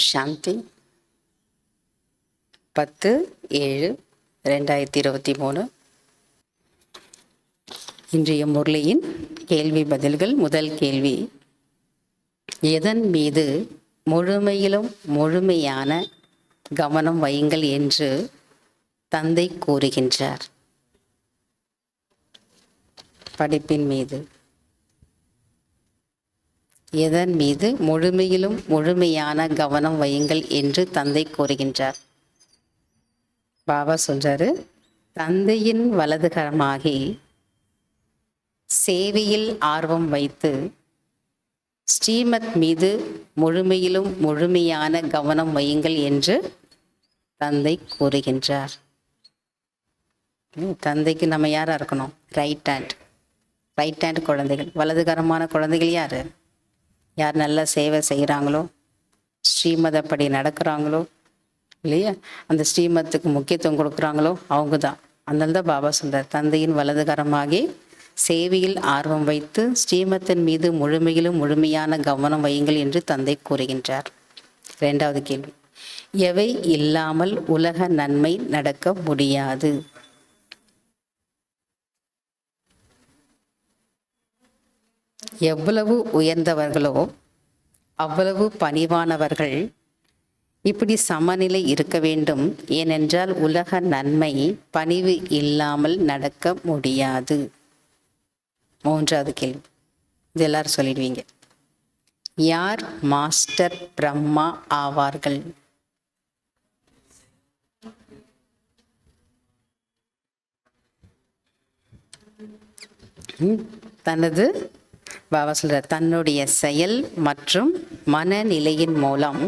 சாந்தி. 10/7/2023. இன்றைய முரளியின் கேள்வி பதில்கள். முதல் கேள்வி: எதன் மீது முழுமையிலும் முழுமையான கவனம் வையுங்கள் என்று தந்தை கூறுகின்றார்? படிப்பின் மீது. எதன் மீது முழுமையிலும் முழுமையான கவனம் வையுங்கள் என்று தந்தை கூறுகின்றார்? பாபா சொல்றாரு, தந்தையின் வலதுகரமாகி சேவையில் ஆர்வம் வைத்து ஸ்ரீமத் மீது முழுமையிலும் முழுமையான கவனம் வையுங்கள் என்று தந்தை கூறுகின்றார். தந்தைக்கு நம்ம யாரா இருக்கணும்? ரைட் ஹேண்ட் குழந்தைகள். வலதுகரமான குழந்தைகள் யாரு? யார் நல்லா சேவை செய்கிறாங்களோ, ஸ்ரீமதப்படி நடக்கிறாங்களோ இல்லையா, அந்த ஸ்ரீமத்துக்கு முக்கியத்துவம் கொடுக்குறாங்களோ அவங்க தான். அதனால தான் பாபா சொல்கிறார், தந்தையின் வலதுகரமாகி சேவையில் ஆர்வம் வைத்து ஸ்ரீமத்தின் மீது முழுமையிலும் முழுமையான கவனம் வையுங்கள் என்று தந்தை கூறுகின்றார். 2வது கேள்வி: எவை இல்லாமல் உலக நன்மை நடக்க முடியாது? எவ்வளவு உயர்ந்தவர்களோ அவ்வளவு பணிவானவர்கள். இப்படி சமநிலை இருக்க வேண்டும். ஏனென்றால் உலக நன்மை பணிவு இல்லாமல் நடக்க முடியாது. 3வது கேள்வி, இது எல்லாரும் சொல்லிடுவீங்க. யார் மாஸ்டர் பிரம்மா ஆவார்கள்? தனது பாபா சொல்றார், தன்னுடைய செயல் மற்றும் மனநிலையின் மூலம்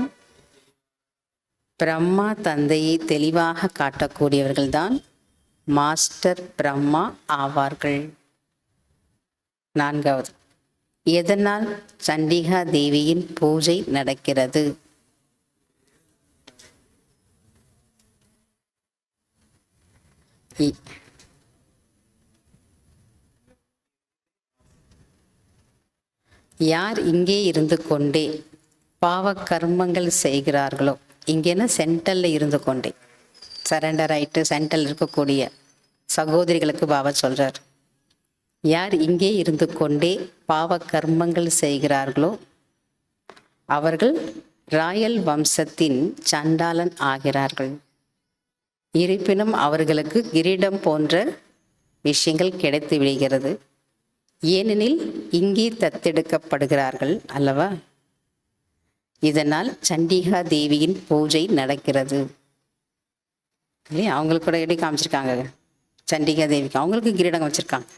பிரம்மா தந்தையை தெளிவாக காட்டக்கூடியவர்கள்தான் மாஸ்டர் பிரம்மா ஆவார்கள். 4வது, எதனால் சண்டிகா தேவியின் பூஜை நடக்கிறது? யார் இங்கே இருந்து கொண்டே பாவ கர்மங்கள் செய்கிறார்களோ, இங்கேன்னா சென்டரில் இருந்து கொண்டே, சரண்டர் ஆயிட்டு சென்டரில் இருக்கக்கூடிய சகோதரிகளுக்கு பாபா சொல்றார், யார் இங்கே இருந்து கொண்டே பாவ கர்மங்கள் செய்கிறார்களோ அவர்கள் ராயல் வம்சத்தின் சண்டாளன் ஆகிறார்கள். இருப்பினும் அவர்களுக்கு கிரீடம் போன்ற விஷயங்கள் கிடைத்து விடுகிறது. ஏனெனில் இங்கே தத்தெடுக்கப்படுகிறார்கள் அல்லவா. இதனால் சண்டிகா தேவியின் பூஜை நடக்கிறது. இல்லையா, அவங்களுக்கு கூட எப்படி காமிச்சிருக்காங்க சண்டிகா தேவிக்கு, அவங்களுக்கு கிரீடம் வச்சிருக்காங்க.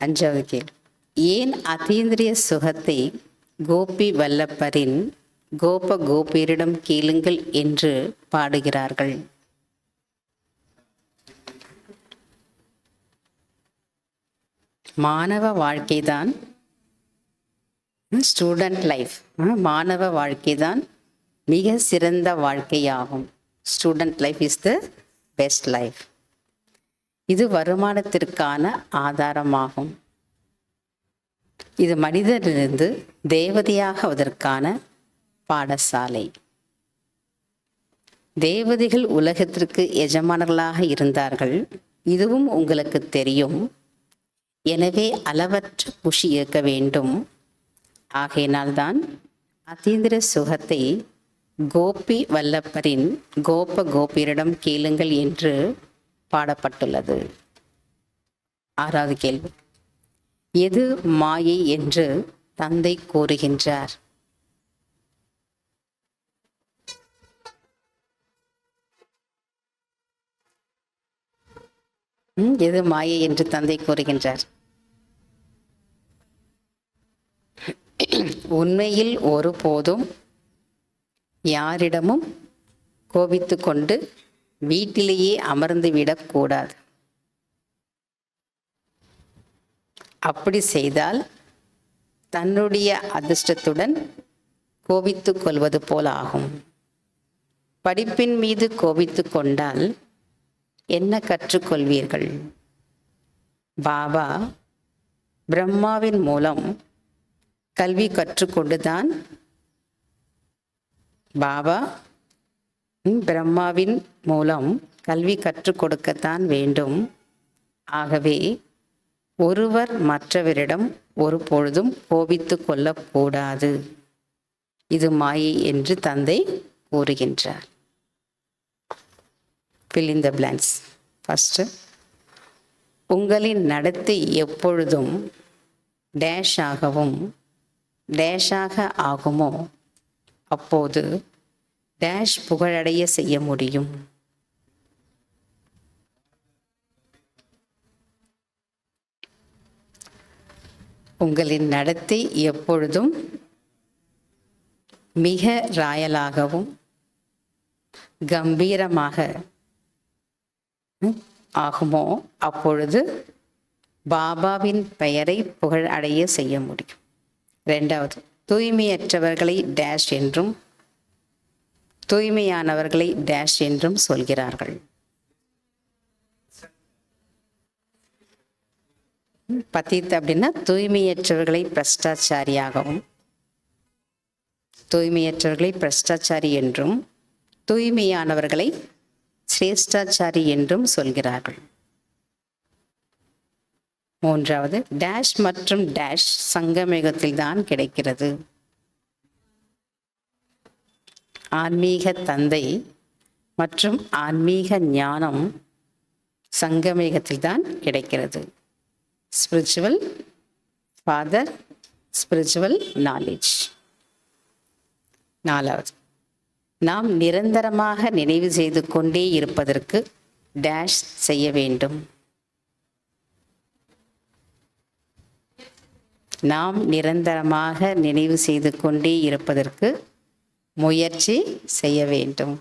5வது கேள்வி: ஏன் அதீந்திரிய சுகத்தை கோபி வல்லப்பரின் கோபியரிடம் கேளுங்கள் என்று பாடுகிறார்கள்? மாணவ வாழ்க்கைதான் ஸ்டூடெண்ட் லைஃப். மாணவ வாழ்க்கைதான் மிக சிறந்த வாழ்க்கையாகும். Student life is the best life. இது வருமானத்திற்கான ஆதாரமாகும். இது மனிதனிலிருந்து தேவதையாகுவதற்கான பாடசாலை. தேவதைகள் உலகத்திற்கு எஜமானர்களாக இருந்தார்கள், இதுவும் உங்களுக்கு தெரியும். எனவே அளவற்ற குஷி இருக்க வேண்டும். ஆகையினால்தான் அதீந்திர சுகத்தை கோபி வல்லப்பரின் கோபியரிடம் கேளுங்கள் என்று பாடப்பட்டுள்ளது. 6வது கேள்வி: எது மாயை என்று தந்தை கூறுகின்றார்? எது மாயை என்று தந்தை கூறுகின்றார்? உண்மையில் ஒருபோதும் யாரிடமும் கோபித்து கொண்டு வீட்டிலேயே அமர்ந்து விடக்கூடாது. அப்படி செய்தால் தன்னுடைய அதிர்ஷ்டத்துடன் கோபித்து கொள்வது போல் ஆகும். படிப்பின் மீது கோபித்து கொண்டால் என்ன கற்றுக்கொள்வீர்கள்? பாபா பிரம்மாவின் மூலம் கல்வி கற்றுக்கொண்டுதான் பாபா பிரம்மாவின் மூலம் கல்வி கற்றுக் கொடுக்கத்தான் வேண்டும். ஆகவே ஒருவர் மற்றவரிடம் ஒரு பொழுதும் கோபித்து கொள்ளக்கூடாது. இது மாயை என்று தந்தை கூறுகின்றார். fill in the blanks. First, உங்களின் நடத்தை எப்பொழுதும் டேஷாகவும் டேஷாக ஆகுமோ அப்போது டேஷ் புகழடைய செய்ய முடியும். உங்களின் நடத்தை எப்பொழுதும் மிக ராயலாகவும் கம்பீரமாக ஆகுமோ அப்பொழுது பாபாவின் பெயரை புகழ் அடைய செய்ய முடியும். ரெண்டாவது, தூய்மையற்றவர்களை டேஷ் என்றும் தூய்மையானவர்களை டேஷ் என்றும் சொல்கிறார்கள். பத்தித் அப்படின்னா தூய்மையற்றவர்களை பிரஷ்டாச்சாரியாகவும், தூய்மையற்றவர்களை பிரஷ்டாச்சாரி என்றும், தூய்மையானவர்களை சிரேஷ்டாச்சாரி என்றும் சொல்கிறார்கள். மூன்றாவது, டேஷ் மற்றும் டேஷ் சங்கமேகத்தில் தான் கிடைக்கிறது. ஆன்மீக தந்தை மற்றும் ஆன்மீக ஞானம் சங்கமேகத்தில் தான் கிடைக்கிறது. Spiritual father, spiritual knowledge. நாலாவது, நாம் நிரந்தரமாக நினைவு செய்து கொண்டே இருப்பதற்கு டேஷ் செய்ய வேண்டும். நாம் நிரந்தரமாக நினைவு செய்து கொண்டே இருப்பதற்கு முயற்சி செய்ய வேண்டும்.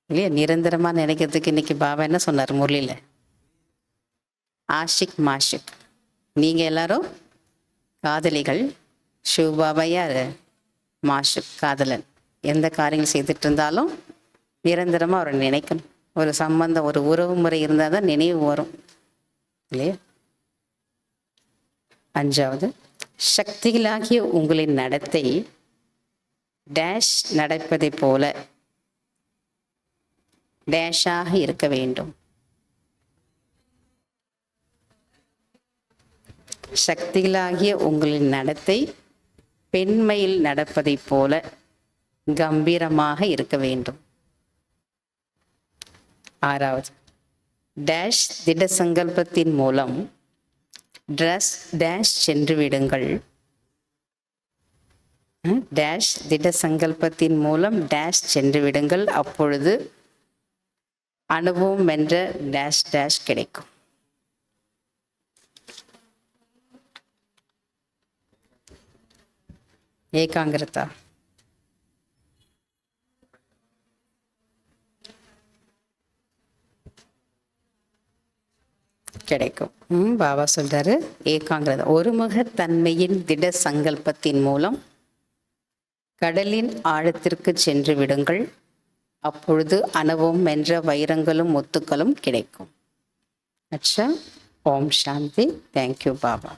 இல்லையா? நிரந்தரமாக நினைக்கிறதுக்கு இன்னைக்கு பாபா என்ன சொன்னார் முரளியில்? ஆஷிக் மாஷிக். நீங்கள் எல்லாரும் காதலிகள், சிவ் பாபா யார்? மாஷிக், காதலன். எந்த காரியங்கள் செய்துட்டு இருந்தாலும் நிரந்தரமாக அவரை நினைக்கணும். ஒரு சம்பந்தம், ஒரு உறவு முறை இருந்தால் தான் நினைவு வரும் இல்லையா? அஞ்சாவது, சக்திகளாகிய உங்களின் நடத்தை டேஷ் நடப்பதை போல டேஷாக இருக்க வேண்டும். சக்திகளாகிய உங்களின் நடத்தை பெண்மையில் நடப்பதை போல கம்பீரமாக இருக்க வேண்டும். ஆறாவது, டேஷ் திட சங்கல்பத்தின் மூலம் டேஷ் சென்று விடுங்கள். டேஷ் திட சங்கல்பத்தின் மூலம் டேஷ் சென்று விடுங்கள். அப்பொழுது அனுபவம் என்ற டேஷ் டேஷ் கிடைக்கும். ஏகாங்கிரதா கிடைக்கும். பாபா சொல்றாரு, ஏகாங்கிரதா ஒருமுகத்தன்மையின் திட சங்கல்பத்தின் மூலம் கடலின் ஆழத்திற்கு சென்று விடுங்கள். அப்பொழுது அனுபவம் என்ற வைரங்களும் முத்துக்களும் கிடைக்கும். அச்சா. ஓம் சாந்தி. தேங்க்யூ பாபா.